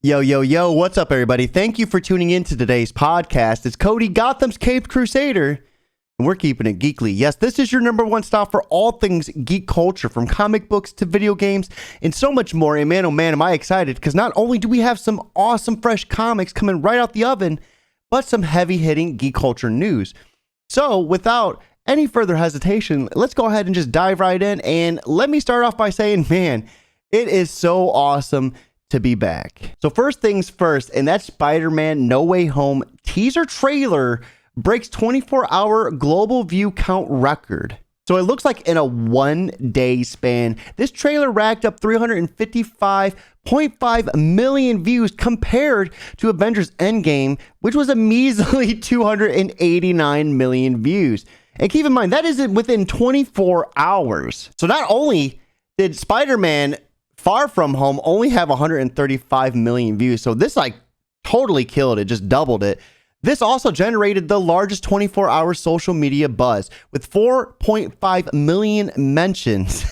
Yo, yo, yo, what's up, everybody? Thank you for tuning in to today's podcast. It's Cody, Gotham's Caped Crusader, and we're keeping it geekly. Yes, this is your number one stop for all things geek culture, from comic books to video games and so much more. And man, oh man, am I excited, because not only do we have some awesome fresh comics coming right out the oven, but some heavy-hitting geek culture news. So without any further hesitation, let's go ahead and just dive right in. And let me start off by saying, man, it is so awesome to be back. So first things first, and that Spider-Man No Way Home teaser trailer breaks 24-hour global view count record. So it looks like in a one-day span, this trailer racked up 355.5 million views compared to Avengers Endgame, which was a measly 289 million views. And keep in mind, that is within 24 hours. So not only did Spider-Man Far From Home only have 135 million views, so this like totally killed it, just doubled it. This also generated the largest 24-hour social media buzz with 4.5 million mentions.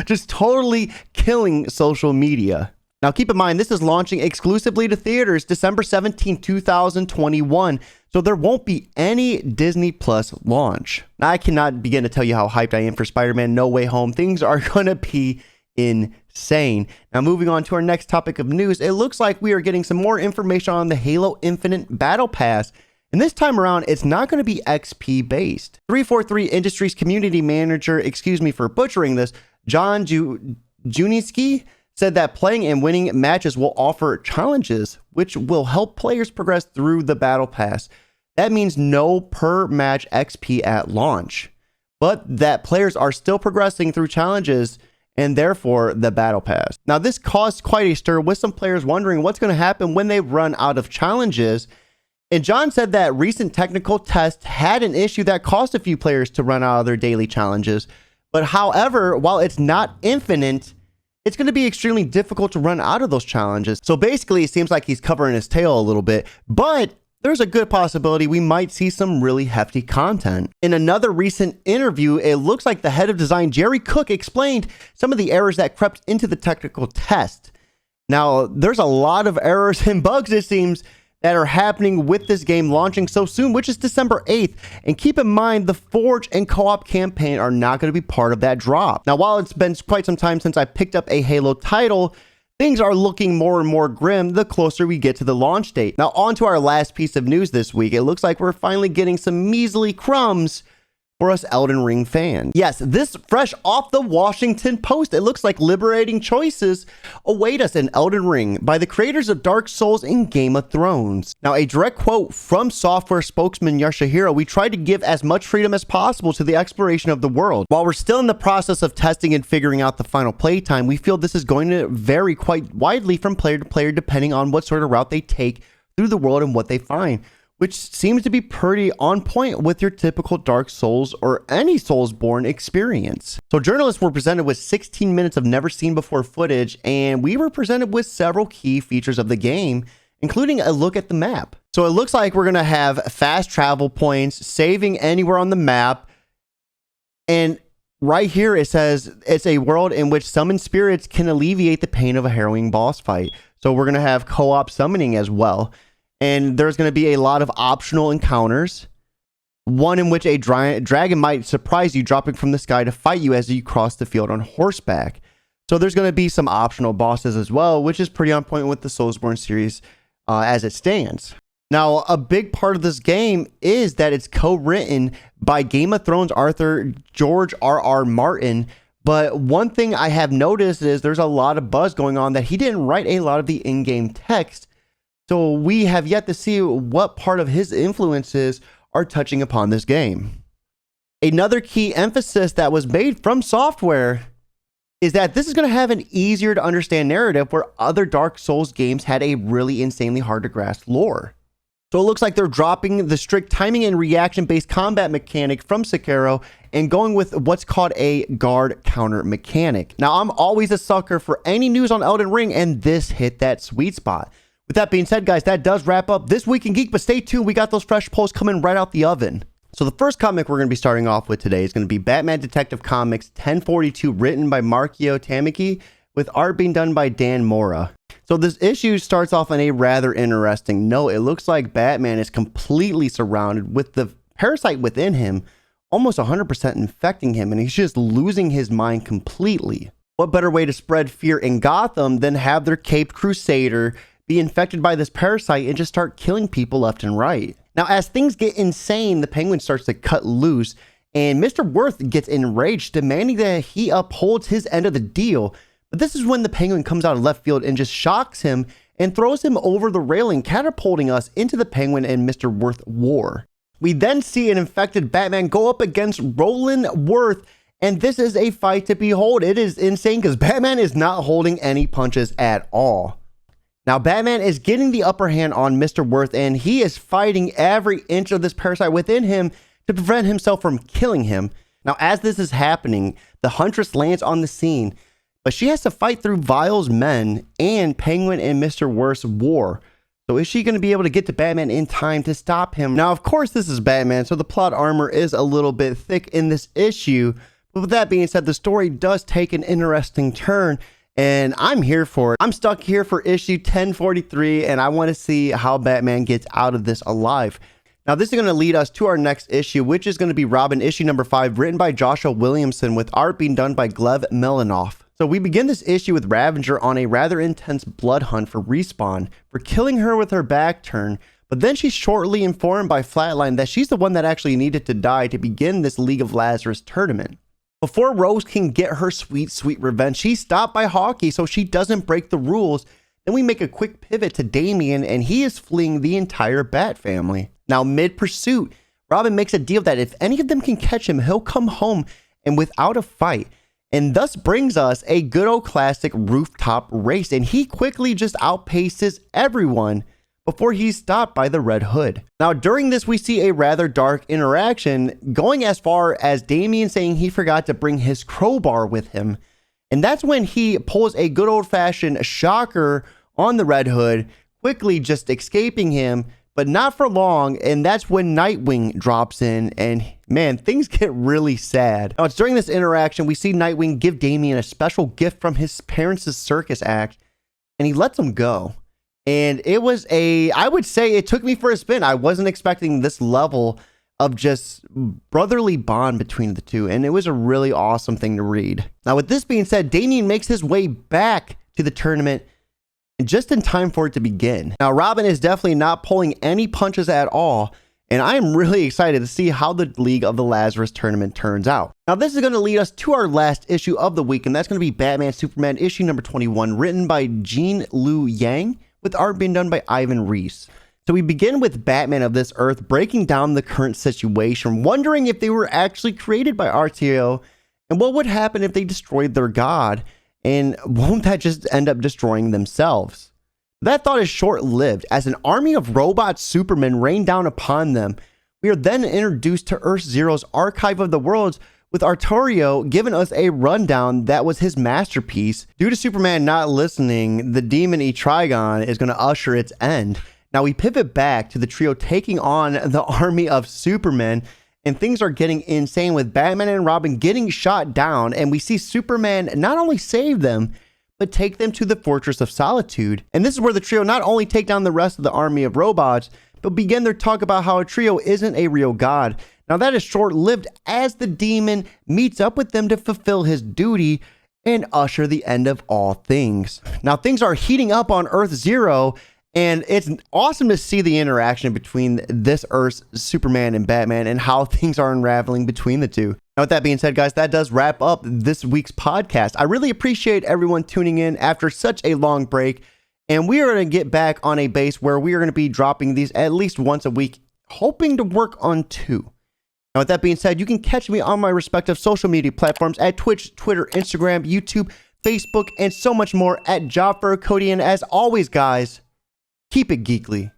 Just totally killing social media. Now keep in mind, this is launching exclusively to theaters December 17, 2021. So there won't be any Disney Plus launch. Now, I cannot begin to tell you how hyped I am for Spider-Man No Way Home. Things are going to be insane. Now, moving on to our next topic of news, it looks like we are getting some more information on the Halo Infinite Battle Pass. And this time around, it's not going to be XP based. 343 Industries community manager, excuse me for butchering this, John Juniski, said that playing and winning matches will offer challenges, which will help players progress through the Battle Pass. That means no per match XP at launch, but that players are still progressing through challenges and therefore the Battle Pass. Now, this caused quite a stir with some players wondering what's going to happen when they run out of challenges. And John said that recent technical tests had an issue that caused a few players to run out of their daily challenges. But however, while it's not infinite, it's going to be extremely difficult to run out of those challenges. So basically, it seems like he's covering his tail a little bit, but there's a good possibility we might see some really hefty content. In another recent interview, it looks like the head of design, Jerry Cook, explained some of the errors that crept into the technical test. Now, there's a lot of errors and bugs, it seems, that are happening with this game launching so soon, which is December 8th. And keep in mind, the Forge and co-op campaign are not going to be part of that drop. Now, while it's been quite some time since I picked up a Halo title, things are looking more and more grim the closer we get to the launch date. Now, on to our last piece of news this week. It looks like we're finally getting some measly crumbs for us Elden Ring fans. Yes, this fresh off the Washington Post, it looks like liberating choices await us in Elden Ring by the creators of Dark Souls and Game of Thrones. Now, a direct quote from software spokesman Yoshihiro: "We tried to give as much freedom as possible to the exploration of the world. While we're still in the process of testing and figuring out the final playtime, we feel this is going to vary quite widely from player to player depending on what sort of route they take through the world and what they find," which seems to be pretty on point with your typical Dark Souls or any Soulsborne experience. So journalists were presented with 16 minutes of never seen before footage, and we were presented with several key features of the game, including a look at the map. So it looks like we're going to have fast travel points, saving anywhere on the map, and right here it says it's a world in which summoned spirits can alleviate the pain of a harrowing boss fight. So we're going to have co-op summoning as well. And there's going to be a lot of optional encounters. One in which a dragon might surprise you, dropping from the sky to fight you as you cross the field on horseback. So there's going to be some optional bosses as well, which is pretty on point with the Soulsborne series as it stands. Now, a big part of this game is that it's co-written by Game of Thrones author George R.R. Martin. But one thing I have noticed is there's a lot of buzz going on that he didn't write a lot of the in-game text. So we have yet to see what part of his influences are touching upon this game. Another key emphasis that was made from software is that this is going to have an easier to understand narrative where other Dark Souls games had a really insanely hard to grasp lore. So it looks like they're dropping the strict timing and reaction-based combat mechanic from Sekiro and going with what's called a guard counter mechanic. Now, I'm always a sucker for any news on Elden Ring, and this hit that sweet spot. With that being said, guys, that does wrap up This Week in Geek, but stay tuned. We got those fresh polls coming right out the oven. So the first comic we're going to be starting off with today is going to be Batman Detective Comics 1042, written by Markio Tamaki, with art being done by Dan Mora. So this issue starts off on a rather interesting note. It looks like Batman is completely surrounded with the parasite within him, almost 100% infecting him, and he's just losing his mind completely. What better way to spread fear in Gotham than have their caped crusader be infected by this parasite and just start killing people left and right? Now, as things get insane, the Penguin starts to cut loose, and Mr. Worth gets enraged, demanding that he upholds his end of the deal. But this is when the Penguin comes out of left field and just shocks him and throws him over the railing, catapulting us into the Penguin and Mr. Worth war. We then see an infected Batman go up against Roland Worth, and this is a fight to behold. It is insane because Batman is not holding any punches at all. Now, Batman is getting the upper hand on Mr. Worth, and he is fighting every inch of this parasite within him to prevent himself from killing him. Now, as this is happening, the Huntress lands on the scene, but she has to fight through Vile's men and Penguin and Mr. Worth's war. So is she going to be able to get to Batman in time to stop him? Now, of course, this is Batman, so the plot armor is a little bit thick in this issue. But with that being said, the story does take an interesting turn, and I'm here for it. I'm stuck here for issue 1043, and I want to see how Batman gets out of this alive. Now, this is going to lead us to our next issue, which is going to be Robin issue number 5, written by Joshua Williamson, with art being done by Gleb Melanoff. So we begin this issue with Ravager on a rather intense blood hunt for Respawn for killing her with her back turn, but then she's shortly informed by Flatline that she's the one that actually needed to die to begin this League of Lazarus tournament. Before Rose can get her sweet revenge, she's stopped by Hawkeye so she doesn't break the rules. Then we make a quick pivot to Damian, and he is fleeing the entire Bat family. Now, mid-pursuit, Robin makes a deal that if any of them can catch him, he'll come home and without a fight. And thus brings us a good old classic rooftop race, and he quickly just outpaces everyone before he's stopped by the Red Hood. Now, during this, we see a rather dark interaction, going as far as Damian saying he forgot to bring his crowbar with him. And that's when he pulls a good old-fashioned shocker on the Red Hood, quickly just escaping him, but not for long, and that's when Nightwing drops in, and man, things get really sad. Now, it's during this interaction we see Nightwing give Damian a special gift from his parents' circus act, and he lets him go. And it was I would say it took me for a spin. I wasn't expecting this level of just brotherly bond between the two, and it was a really awesome thing to read. Now, with this being said, Damian makes his way back to the tournament just in time for it to begin. Now, Robin is definitely not pulling any punches at all, and I am really excited to see how the League of the Lazarus tournament turns out. Now, this is going to lead us to our last issue of the week, and that's going to be Batman Superman issue number 21, written by Jean Lu Yang, with art being done by Ivan Reis. So we begin with Batman of this Earth breaking down the current situation, wondering if they were actually created by RTO, and what would happen if they destroyed their god. And won't that just end up destroying themselves? That thought is short-lived, as an army of robot supermen rain down upon them. We are then introduced to Earth Zero's Archive of the Worlds, with Arturo giving us a rundown that was his masterpiece. Due to Superman not listening, the demon Etrigon is going to usher its end. Now we pivot back to the trio taking on the army of Supermen, and things are getting insane with Batman and Robin getting shot down, and we see Superman not only save them, but take them to the Fortress of Solitude. And this is where the trio not only take down the rest of the army of robots, but begin their talk about how a trio isn't a real god. Now that is short-lived, as the demon meets up with them to fulfill his duty and usher the end of all things. Now things are heating up on Earth Zero, and it's awesome to see the interaction between this Earth's Superman and Batman and how things are unraveling between the two. Now, with that being said, guys, that does wrap up this week's podcast. I really appreciate everyone tuning in after such a long break, and we are going to get back on a base where we are going to be dropping these at least once a week, hoping to work on 2. Now, with that being said, you can catch me on my respective social media platforms at Twitch, Twitter, Instagram, YouTube, Facebook, and so much more at Joffer Cody. And as always, guys, keep it geekly.